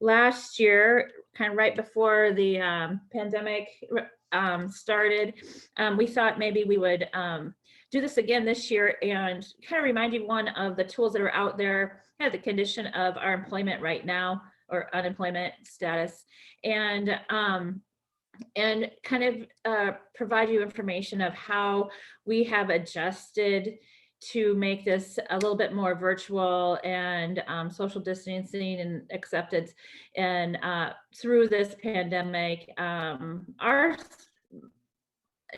last year, kind of right before the pandemic started, we thought maybe we would do this again this year and kind of remind you one of the tools that are out there, kind of the condition of our employment right now or unemployment status, and kind of provide you information of how we have adjusted to make this a little bit more virtual and social distancing and acceptance. And through this pandemic, ours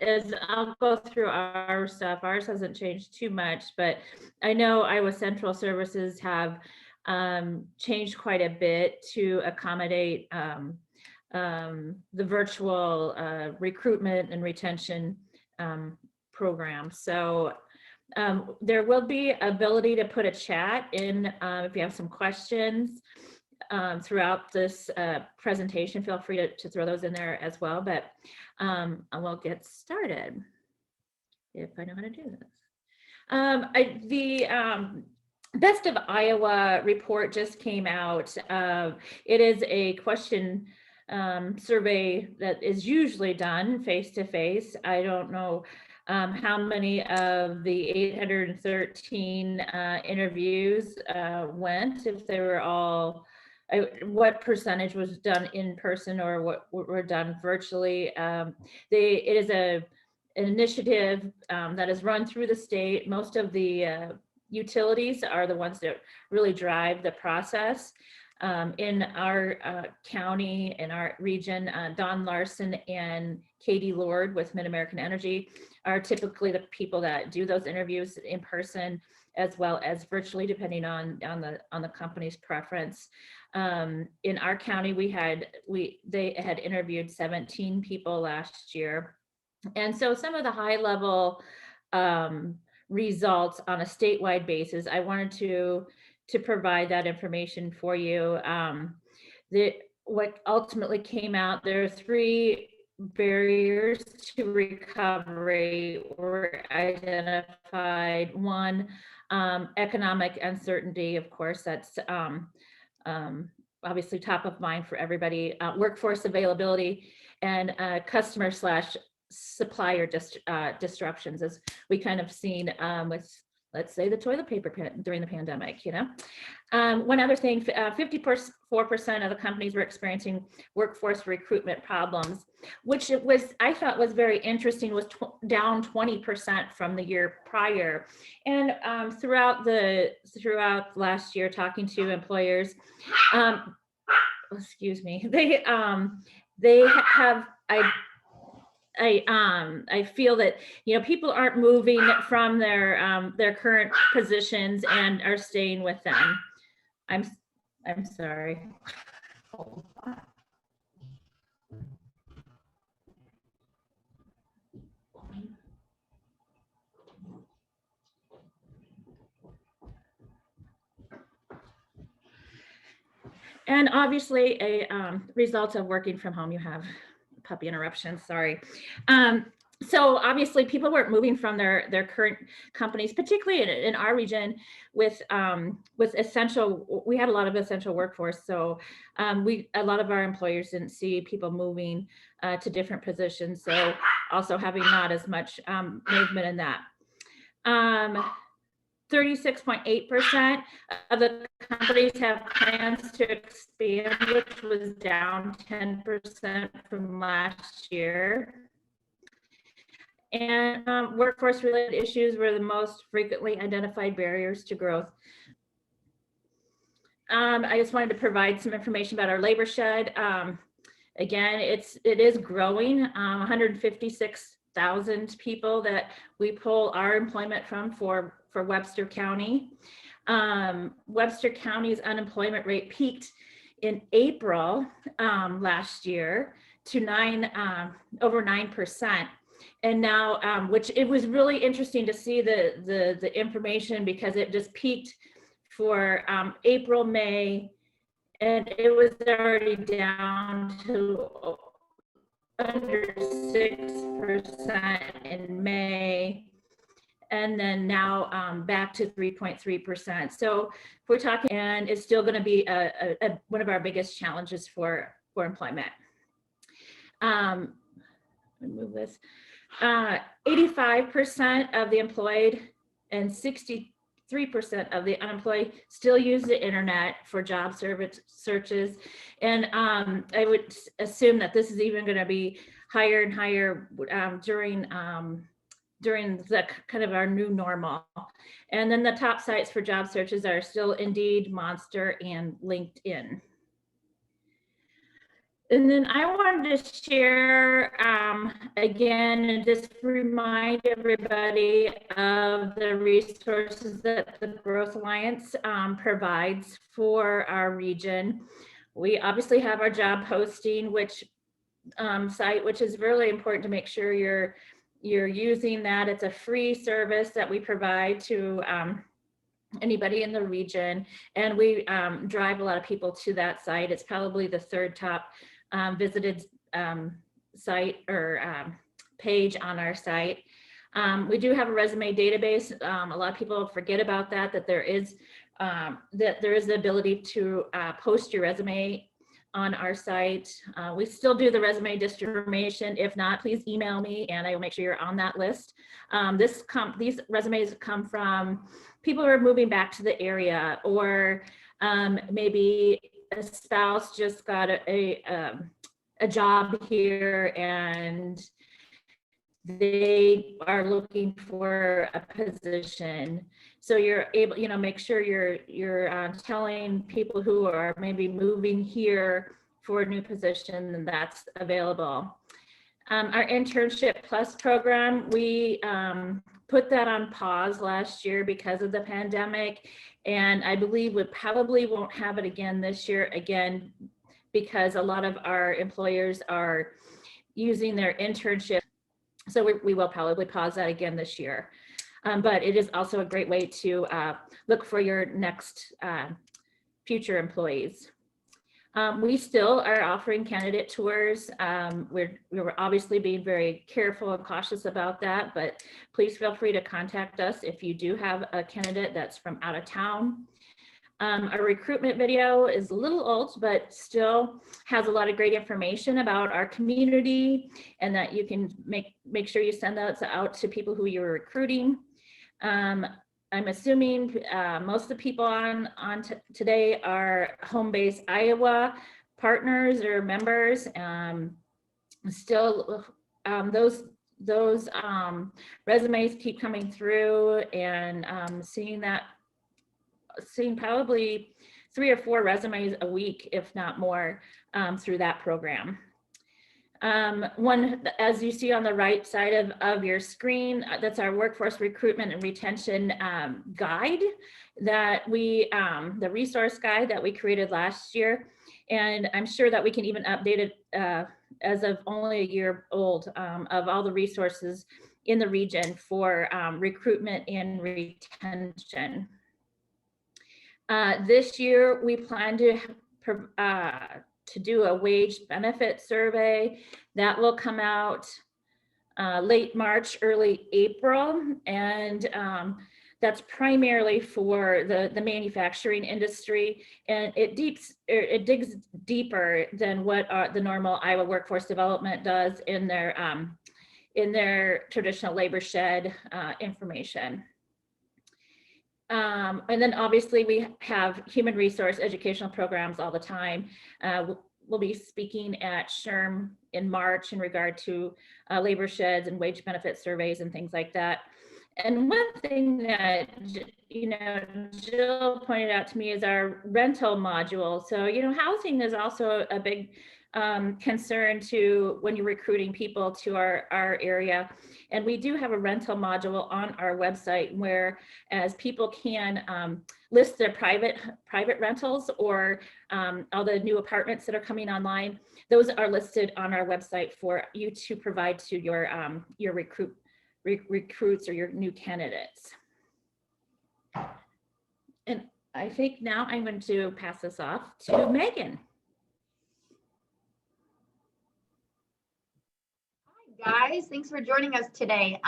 is, I'll go through our stuff. Ours hasn't changed too much, but I know Iowa Central Services have changed quite a bit to accommodate the virtual recruitment and retention program. So there will be ability to put a chat in if you have some questions throughout this presentation. Feel free to throw those in there as well, but we'll get started if I know how to do this. The Best of Iowa report just came out. It is a question survey that is usually done face-to-face. I don't know how many of the 813 interviews went, if they were all, what percentage was done in person or what were done virtually. It is an initiative that is run through the state. Most of the utilities are the ones that really drive the process. In our county, in our region, Don Larson and Katie Lord with Mid-American Energy are typically the people that do those interviews in person as well as virtually, depending on the company's preference. In our county, they had interviewed 17 people last year, and so some of the high level results on a statewide basis, I wanted to provide that information for you. What ultimately came out, there are 3 barriers to recovery were identified. One, economic uncertainty, of course, that's obviously top of mind for everybody. Workforce availability and customer/supplier disruptions, as we kind of seen with, let's say, the toilet paper during the pandemic. One other thing, 54% of the companies were experiencing workforce recruitment problems, which I thought was very interesting, was down 20% from the year prior. And throughout last year, talking to employers, excuse me, they have, I feel that, people aren't moving from their current positions and are staying with them. I'm sorry. Hold on. And obviously, a result of working from home, you have puppy interruptions, sorry. So obviously people weren't moving from their current companies, particularly in our region with essential, we had a lot of essential workforce. So a lot of our employers didn't see people moving to different positions. So also having not as much movement in that. 36.8% of the companies have plans to expand, which was down 10% from last year. And workforce-related issues were the most frequently identified barriers to growth. I just wanted to provide some information about our labor shed. Again, it is growing. 156,000 people that we pull our employment from for Webster County. Webster County's unemployment rate peaked in April last year to over 9%. And now, which it was really interesting to see the information, because it just peaked for April, May, and it was already down to under 6% in May. and then now back to 3.3%. So if we're talking, and it's still going to be one of our biggest challenges for employment. Let me move this. 85% of the employed and 63% of the unemployed still use the internet for job searches. And I would assume that this is even going to be higher and higher during the kind of our new normal. And then the top sites for job searches are still Indeed, Monster, and LinkedIn. And then I wanted to share again and just remind everybody of the resources that the Growth Alliance provides for our region. We obviously have our job posting, which site, which is really important to make sure you're using that. It's a free service that we provide to anybody in the region, and we drive a lot of people to that site. It's probably the third top visited site or page on our site. We do have a resume database. A lot of people forget about that there is the ability to post your resume on our site. We still do the resume distribution. If not, please email me and I will make sure you're on that list. These resumes come from people who are moving back to the area, or maybe a spouse just got a job here and they are looking for a position. So you're able, make sure you're telling people who are maybe moving here for a new position, and that's available. Our Internship Plus program, we put that on pause last year because of the pandemic, and I believe we probably won't have it again this year, again, because a lot of our employers are using their internship. So we will probably pause that again this year. But it is also a great way to look for your next future employees. We still are offering candidate tours. We're obviously being very careful and cautious about that, but please feel free to contact us if you do have a candidate that's from out of town. Our recruitment video is a little old, but still has a lot of great information about our community, and that you can make sure you send those out to people who you're recruiting. I'm assuming most of the people on today are home-based Iowa partners or members. Still, those resumes keep coming through, and seeing probably 3 or 4 resumes a week, if not more, through that program. One, as you see on the right side of your screen, that's our workforce recruitment and retention guide that the resource guide that we created last year. And I'm sure that we can even update it as of only a year old, of all the resources in the region for recruitment and retention. This year, we plan to do a wage benefit survey that will come out late March, early April, and that's primarily for the manufacturing industry, and it digs deeper than what the normal Iowa Workforce Development does in their traditional labor shed information. And then obviously we have human resource educational programs all the time. We'll be speaking at SHRM in March in regard to labor sheds and wage benefit surveys and things like that. And one thing that, Jill pointed out to me is our rental module. So, housing is also a big concern to when you're recruiting people to our area. And we do have a rental module on our website where as people can list their private rentals, or all the new apartments that are coming online. Those are listed on our website for you to provide to your recruits or your new candidates. And I think now I'm going to pass this off to Megan. Hi guys, thanks for joining us today.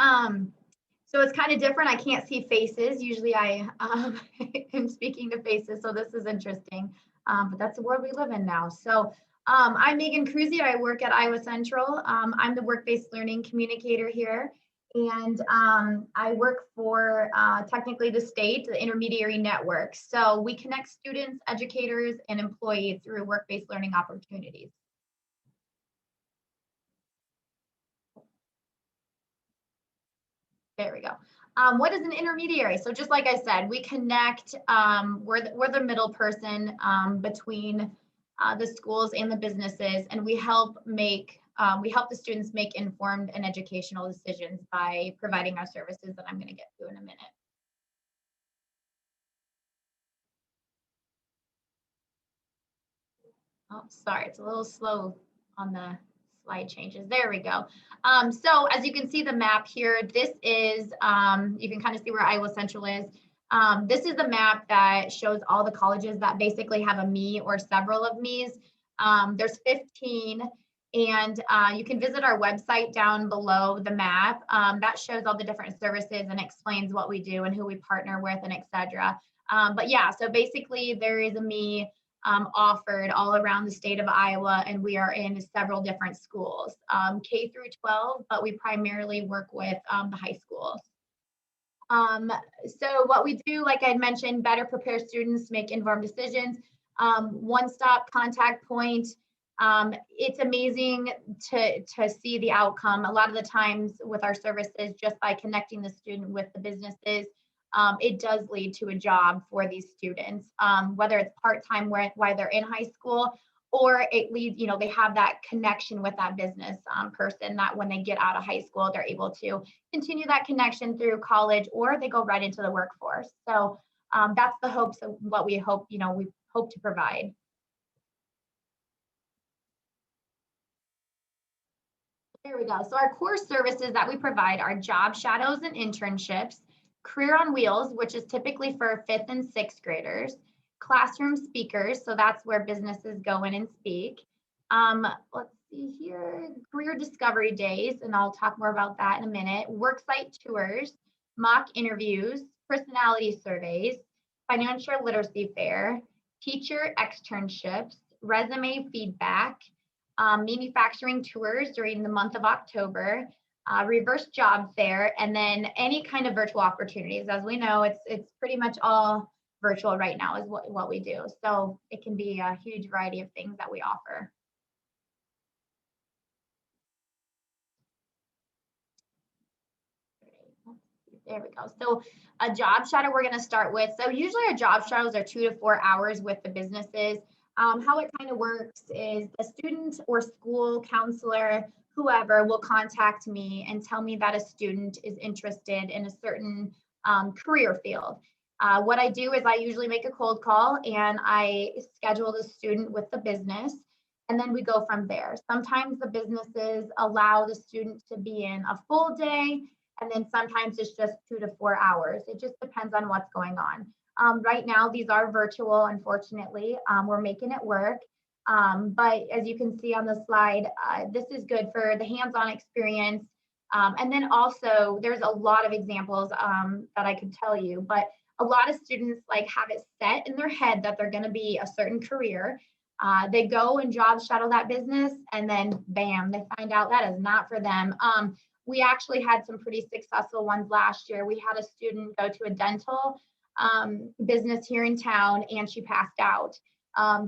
So it's kind of different. I can't see faces. Usually I am speaking to faces, so this is interesting. But that's the world we live in now. So I'm Megan Cruzy. I work at Iowa Central. I'm the work-based learning communicator here. And I work for technically the state, the intermediary network. So we connect students, educators, and employees through work-based learning opportunities. There we go. What is an intermediary? So just like I said, we connect, we're the middle person between the schools and the businesses, and we help the students make informed and educational decisions by providing our services that I'm going to get to in a minute. Oh, sorry, it's a little slow on the slide changes. There we go. So as you can see the map here, this is, you can kind of see where Iowa Central is. This is the map that shows all the colleges that basically have a me or several of me's. There's 15, and you can visit our website down below the map. That shows all the different services and explains what we do and who we partner with and etc. But yeah, so basically there is a me offered all around the state of Iowa, and we are in several different schools, K through 12, but we primarily work with the high schools. So what we do, like I mentioned, better prepare students to make informed decisions. One-stop contact point. It's amazing to see the outcome. A lot of the times with our services, just by connecting the student with the businesses, it does lead to a job for these students, whether it's part-time while they're in high school, or it leads, they have that connection with that business person that when they get out of high school, they're able to continue that connection through college, or they go right into the workforce. So that's the hopes of what we hope, we hope to provide. There we go. So our core services that we provide are job shadows and internships, Career on Wheels, which is typically for 5th and 6th graders, classroom speakers, so that's where businesses go in and speak. Let's see here, career discovery days, and I'll talk more about that in a minute, worksite tours, mock interviews, personality surveys, financial literacy fair, teacher externships, resume feedback, manufacturing tours during the month of October, reverse job fair, and then any kind of virtual opportunities. As we know, it's pretty much all virtual right now is what we do. So it can be a huge variety of things that we offer. There we go. So a job shadow we're going to start with. So usually our job shadows are 2 to 4 hours with the businesses. How it kind of works is the student or school counselor, whoever, will contact me and tell me that a student is interested in a certain career field. What I do is I usually make a cold call and I schedule the student with the business, and then we go from there. Sometimes the businesses allow the student to be in a full day, and then sometimes it's just 2 to 4 hours. It just depends on what's going on. Right now, these are virtual, unfortunately. We're making it work. But as you can see on the slide, this is good for the hands-on experience. And then also, there's a lot of examples that I could tell you, but a lot of students have it set in their head that they're going to be a certain career. They go and job shadow that business, and then bam, they find out that is not for them. We actually had some pretty successful ones last year. We had a student go to a dental business here in town, and she passed out.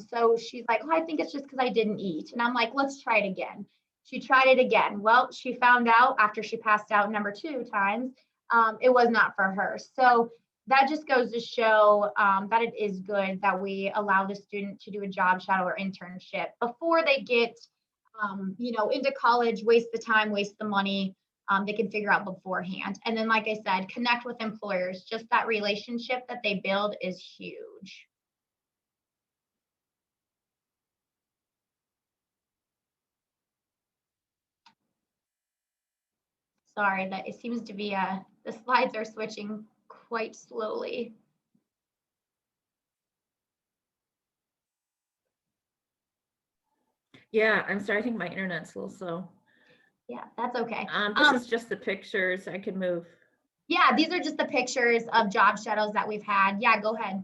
So she's like, I think it's just because I didn't eat. And I'm like, let's try it again. She tried it again. Well, she found out after she passed out number 2 times, it was not for her. So that just goes to show that it is good that we allow the student to do a job shadow or internship before they get, into college, waste the time, waste the money. They can figure out beforehand. And then, like I said, connect with employers. Just that relationship that they build is huge. Sorry, that it seems to be the slides are switching quite slowly. Yeah, I'm sorry. I think my internet's a little slow. Yeah, that's okay. This is just the pictures. I could move. Yeah, these are just the pictures of job shadows that we've had. Yeah, go ahead.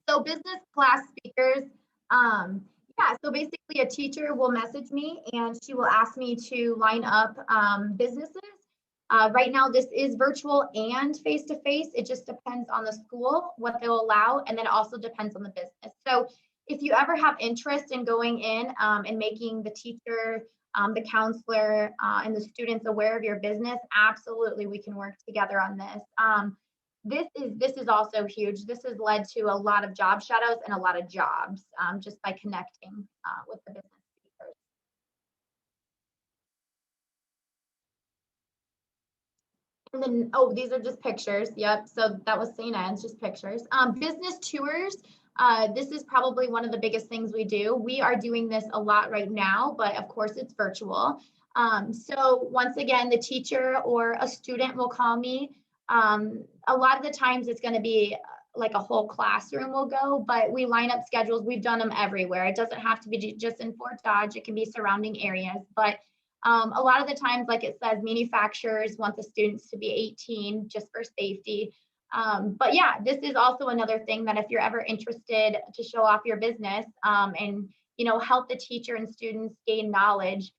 So business class speakers, yeah, so basically a teacher will message me and she will ask me to line up businesses. Right now, this is virtual and face-to-face. It just depends on the school, what they'll allow, and then it also depends on the business. So if you ever have interest in going in and making the teacher, the counselor, and the students aware of your business, absolutely, we can work together on this. This is also huge. This has led to a lot of job shadows and a lot of jobs just by connecting with the business speakers. And then, oh, these are just pictures. Yep. So that was St. Anne's, just pictures. Business tours. This is probably one of the biggest things we do. We are doing this a lot right now, but of course it's virtual. So once again, the teacher or a student will call me. A lot of the times it's going to be like a whole classroom will go, but we line up schedules. We've done them everywhere. It doesn't have to be just in Fort Dodge. It can be surrounding areas, but a lot of the times, like it says, manufacturers want the students to be 18 just for safety. But yeah, this is also another thing that if you're ever interested to show off your business and help the teacher and students gain knowledge,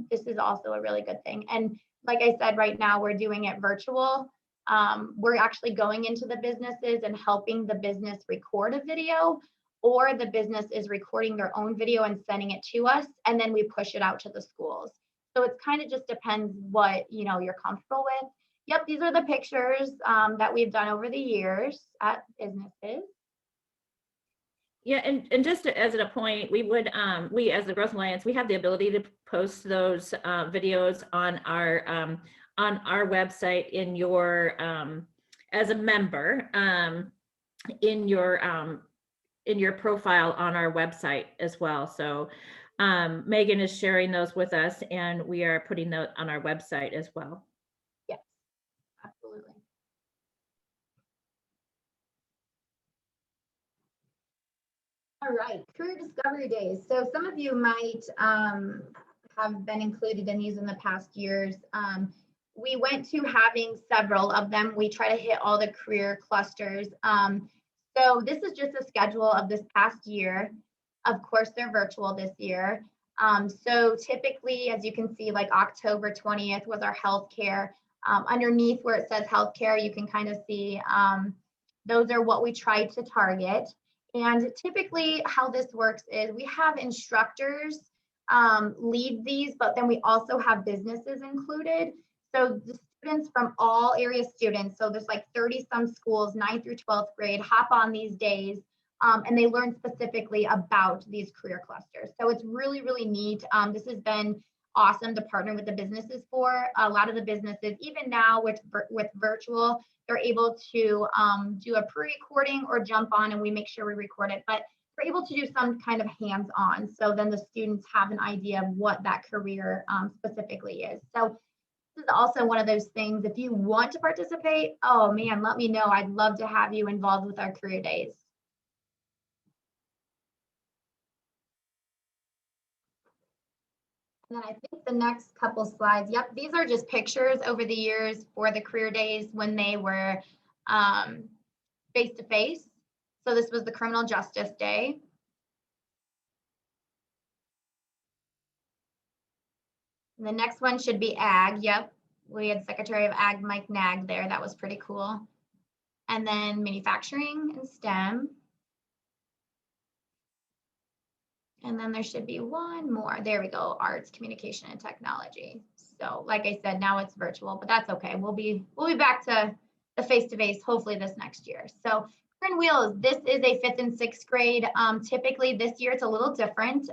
this is also a really good thing. And like I said, right now we're doing it virtual. We're actually going into the businesses and helping the business record a video, or the business is recording their own video and sending it to us, and then we push it out to the schools. So it's kind of just depends what you're comfortable with. Yep, these are the pictures that we've done over the years at businesses. Yeah, and just as a point, we would, we as the Growth Alliance, we have the ability to post those videos on our website in your, as a member, in your profile on our website as well. So Megan is sharing those with us, and we are putting those on our website as well. Yes, absolutely. All right, career discovery days. So some of you might have been included in these in the past years. We went to having several of them. We try to hit all the career clusters. So this is just a schedule of this past year. Of course, they're virtual this year. So typically, as you can see, like October 20th was our healthcare. Underneath where it says healthcare, you can kind of see those are what we try to target. And typically how this works is we have instructors lead these, but then we also have businesses included. So the students from all area students, so there's like 30 some schools, 9th through 12th grade, hop on these days and they learn specifically about these career clusters. So it's really, really neat. This has been awesome to partner with the businesses for. A lot of the businesses, even now with virtual, they're able to do a pre-recording or jump on and we make sure we record it, but we're able to do some kind of hands-on. So then the students have an idea of what that career specifically is. So this is also one of those things, if you want to participate, oh man, let me know. I'd love to have you involved with our career days. And then I think the next couple slides, yep, these are just pictures over the years for the career days when they were face-to-face. So this was the Criminal Justice Day. And the next one should be Ag, yep. We had Secretary of Ag Mike Nag there, that was pretty cool. And then manufacturing and STEM. And then there should be one more. There we go, arts, communication, and technology. So like I said, now it's virtual, but that's okay. We'll be back to the face-to-face hopefully this next year. So Career and Wheels, this is a 5th and 6th grade. Typically this year it's a little different.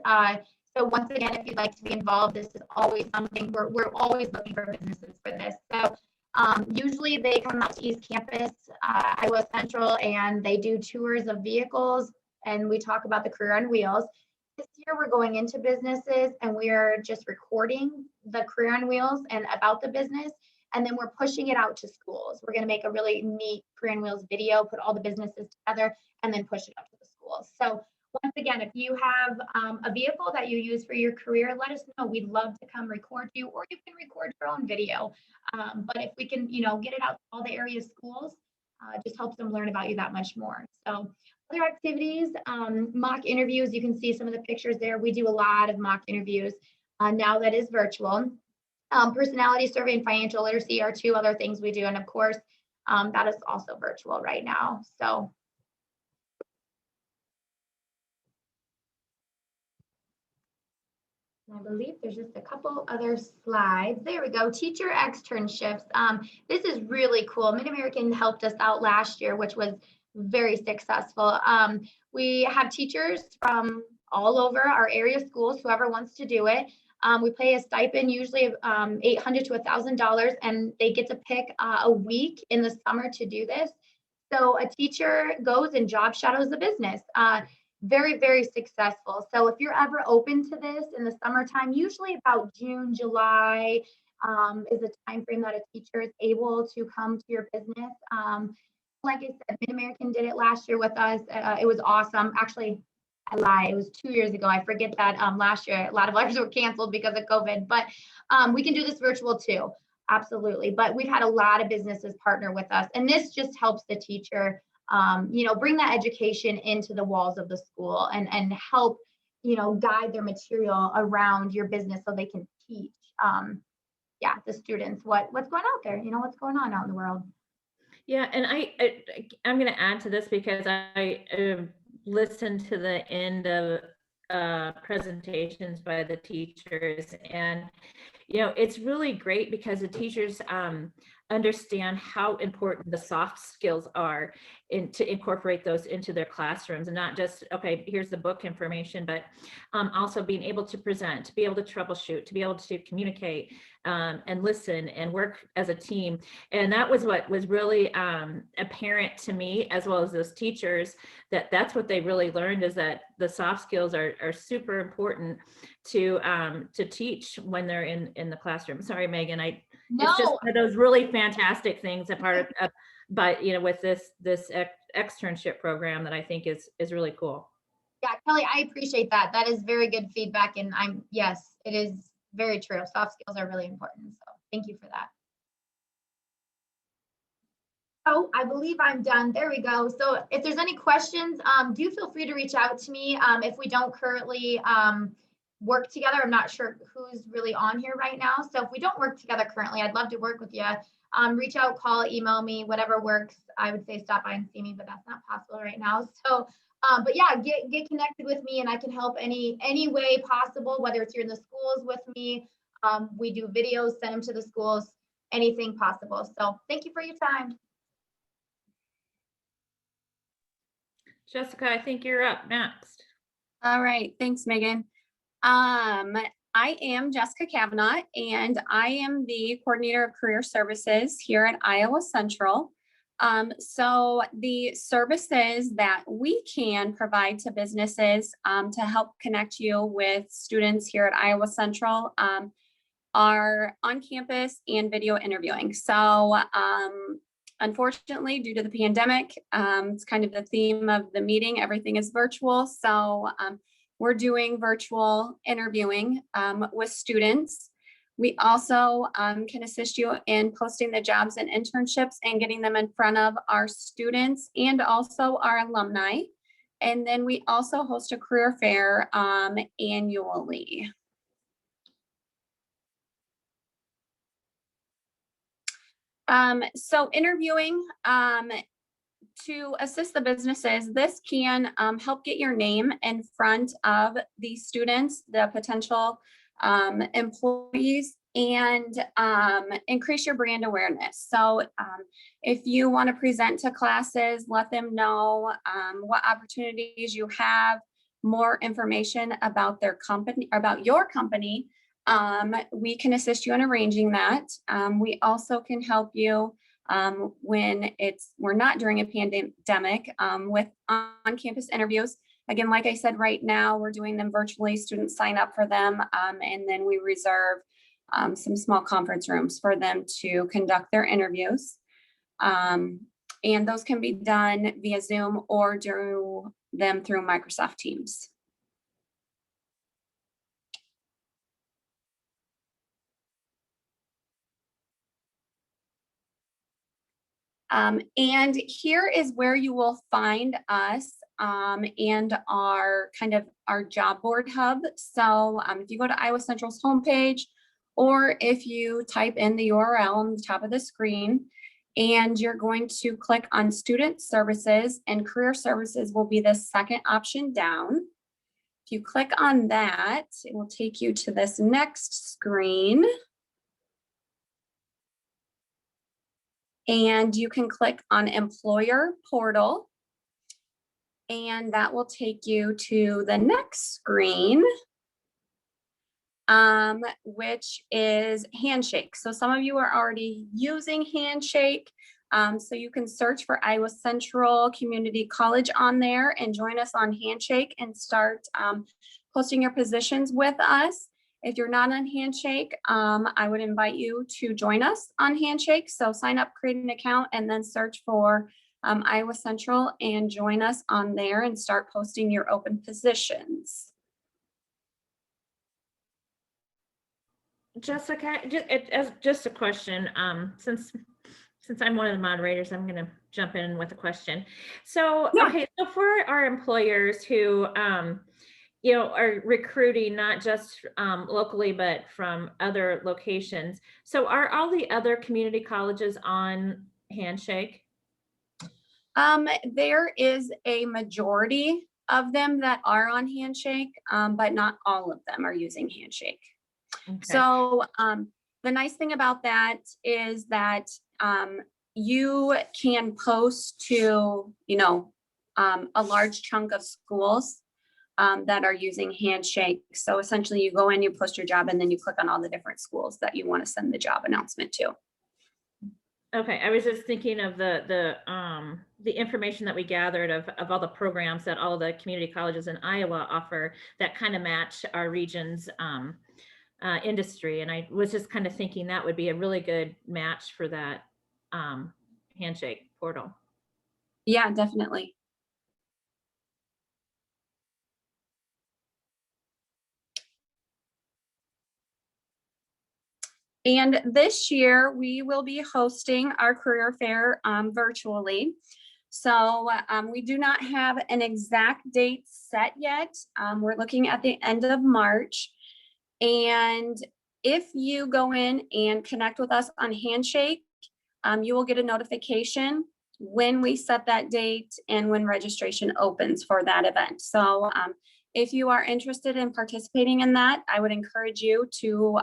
So once again, if you'd like to be involved, this is always something we're always looking for businesses for this. So usually they come out to East Campus, Iowa Central, and they do tours of vehicles and we talk about the Career on Wheels. This year we're going into businesses and we're just recording the Career on Wheels and about the business, and then we're pushing it out to schools. We're going to make a really neat Career on Wheels video, put all the businesses together, and then push it out to the schools. So once again, if you have a vehicle that you use for your career, let us know. We'd love to come record you, or you can record your own video. But if we can, get it out to all the area schools, just helps them learn about you that much more. So other activities, mock interviews, you can see some of the pictures there. We do a lot of mock interviews now that is virtual. Personality survey and financial literacy are two other things we do. And of course, that is also virtual right now. So I believe there's just a couple other slides. There we go. Teacher externships. This is really cool. Mid-American helped us out last year, which was very successful. We have teachers from all over our area schools, whoever wants to do it. We pay a stipend usually of $800 to $1,000, and they get to pick a week in the summer to do this. So a teacher goes and job shadows the business. Very, very successful. So if you're ever open to this in the summertime, usually about June, July is the time frame that a teacher is able to come to your business. Like I said, Mid-American did it last year with us. It was awesome. Actually, I lie. It was 2 years ago. I forget that last year a lot of ours were canceled because of COVID, but we can do this virtual too. Absolutely. But we've had a lot of businesses partner with us, and this just helps the teacher bring that education into the walls of the school and help, guide their material around your business so they can teach, the students what's going out there, what's going on out in the world. Yeah, and I'm going to add to this because I listened to the end of presentations by the teachers, and it's really great because the teachers understand how important the soft skills are to incorporate those into their classrooms, and not just, okay, here's the book information, but also being able to present, to be able to troubleshoot, to be able to communicate and listen and work as a team. And that was what was really apparent to me, as well as those teachers, that's what they really learned, is that the soft skills are super important to teach when they're in the classroom. Sorry, Megan, it's just one of those really fantastic things, a part of, but with this externship program that I think is really cool. Yeah, Kelly, I appreciate that. That is very good feedback, and yes, it is very true. Soft skills are really important. So thank you for that. Oh, I believe I'm done. There we go. So if there's any questions, do feel free to reach out to me. If we don't currently work together, I'm not sure who's really on here right now. So if we don't work together currently, I'd love to work with you. Reach out, call, email me, whatever works. I would say stop by and see me, but that's not possible right now. So, but yeah, get connected with me, and I can help any way possible, whether it's you're in the schools with me. We do videos, send them to the schools, anything possible. So thank you for your time. Jessica, I think you're up next. All right, thanks, Megan. I am Jessica Kavanaugh, and I am the coordinator of career services here at Iowa Central. So the services that we can provide to businesses to help connect you with students here at Iowa Central are on campus and video interviewing. So unfortunately, due to the pandemic, it's kind of the theme of the meeting, everything is virtual. So we're doing virtual interviewing with students. We also can assist you in posting the jobs and internships and getting them in front of our students and also our alumni. And then we also host a career fair annually. So interviewing, to assist the businesses, this can help get your name in front of the students, the potential employees, and increase your brand awareness. So if you want to present to classes, let them know what opportunities you have, more information about their company, about your company. We can assist you in arranging that. We also can help you when we're not during a pandemic with on-campus interviews. Again, like I said, right now we're doing them virtually. Students sign up for them, and then we reserve some small conference rooms for them to conduct their interviews. And those can be done via Zoom or do them through Microsoft Teams. And here is where you will find us and our our job board hub. So if you go to Iowa Central's homepage, or if you type in the URL on the top of the screen, and you're going to click on Student Services, and Career Services will be the second option down. If you click on that, it will take you to this next screen. And you can click on Employer Portal, and that will take you to the next screen, which is Handshake. So some of you are already using Handshake. So you can search for Iowa Central Community College on there and join us on Handshake and start posting your positions with us. If you're not on Handshake, I would invite you to join us on Handshake. So sign up, create an account, and then search for Iowa Central and join us on there and start posting your open positions. Jessica, just a question. Since I'm one of the moderators, I'm going to jump in with a question. So, Yeah. Okay, so for our employers who are recruiting not just locally, but from other locations. So are all the other community colleges on Handshake? There is a majority of them that are on Handshake, but not all of them are using Handshake. Okay. So the nice thing about that is that you can post to, a large chunk of schools that are using Handshake. So essentially you go in, you post your job, and then you click on all the different schools that you want to send the job announcement to. Okay, I was just thinking of the information that we gathered of all the programs that all the community colleges in Iowa offer that kind of match our region's industry. And I was just kind of thinking that would be a really good match for that Handshake portal. Yeah, definitely. And this year we will be hosting our career fair virtually. So we do not have an exact date set yet. We're looking at the end of March. And if you go in and connect with us on Handshake, you will get a notification when we set that date and when registration opens for that event. So if you are interested in participating in that, I would encourage you to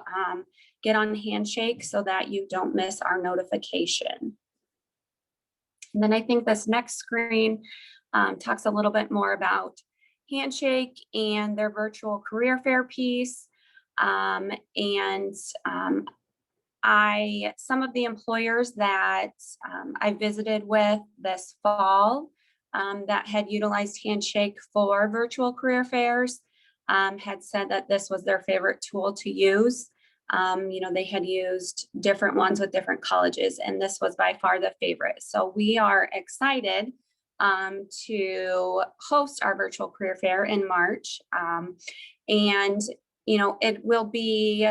get on Handshake so that you don't miss our notification. And then I think this next screen talks a little bit more about Handshake and their virtual career fair piece. Some of the employers that I visited with this fall that had utilized Handshake for virtual career fairs had said that this was their favorite tool to use. They had used different ones with different colleges, and this was by far the favorite. So we are excited to host our virtual career fair in March. It will be,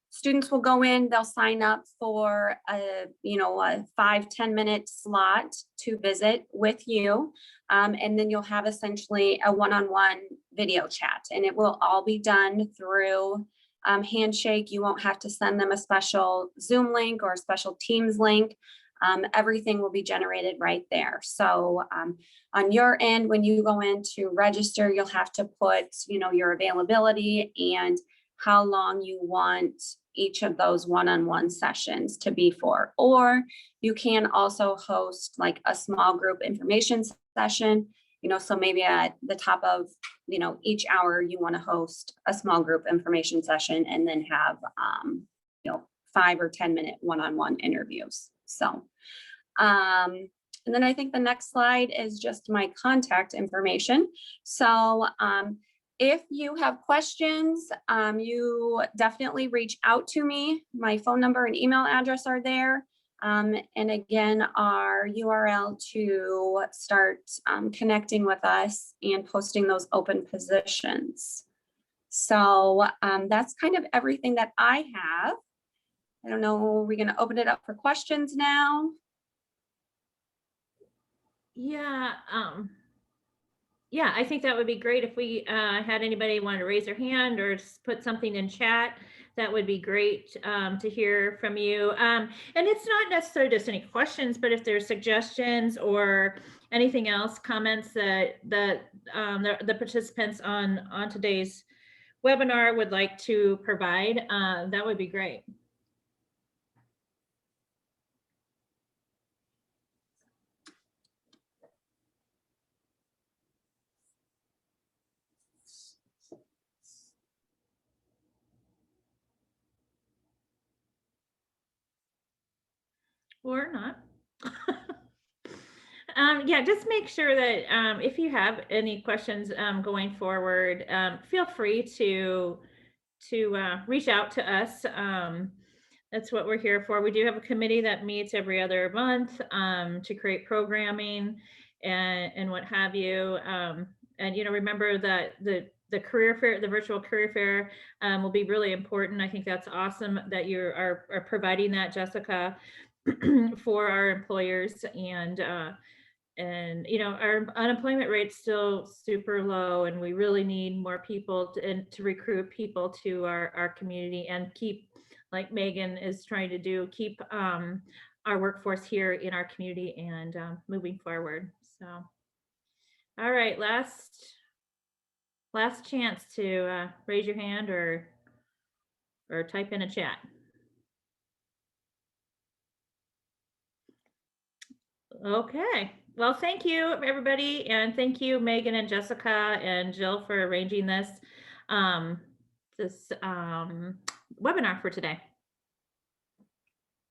students will go in, they'll sign up for a 5-10 minute slot to visit with you. And then you'll have essentially a one-on-one video chat, and it will all be done through Handshake. You won't have to send them a special Zoom link or a special Teams link. Everything will be generated right there. So on your end, when you go in to register, you'll have to put, your availability and how long you want each of those one-on-one sessions to be for. Or you can also host like a small group information session, so maybe at the top of, each hour you want to host a small group information session and then have, 5 or 10 minute one-on-one interviews. So, and then I think the next slide is just my contact information. So, if you have questions, you definitely reach out to me. My phone number and email address are there. And again, our URL to start connecting with us and posting those open positions. So that's kind of everything that I have. I don't know, are we going to open it up for questions now? Yeah, yeah, I think that would be great if we had anybody want to raise their hand or put something in chat. That would be great to hear from you. And it's not necessarily just any questions, but if there's suggestions or anything else, comments that the participants on today's webinar would like to provide, that would be great. Or not. Yeah, just make sure that if you have any questions going forward, feel free to reach out to us. That's what we're here for. We do have a committee that meets every other month to create programming and what have you. And remember that the career fair, the virtual career fair, will be really important. I think that's awesome that you are providing that, Jessica, for our employers. And our unemployment rate's still super low, and we really need more people to recruit people to our community and keep, like Megan is trying to do, keep our workforce here in our community and moving forward. So, all right, last chance to raise your hand or type in a chat. Okay. Well, thank you, everybody. And thank you, Megan and Jessica and Jill, for arranging this webinar for today.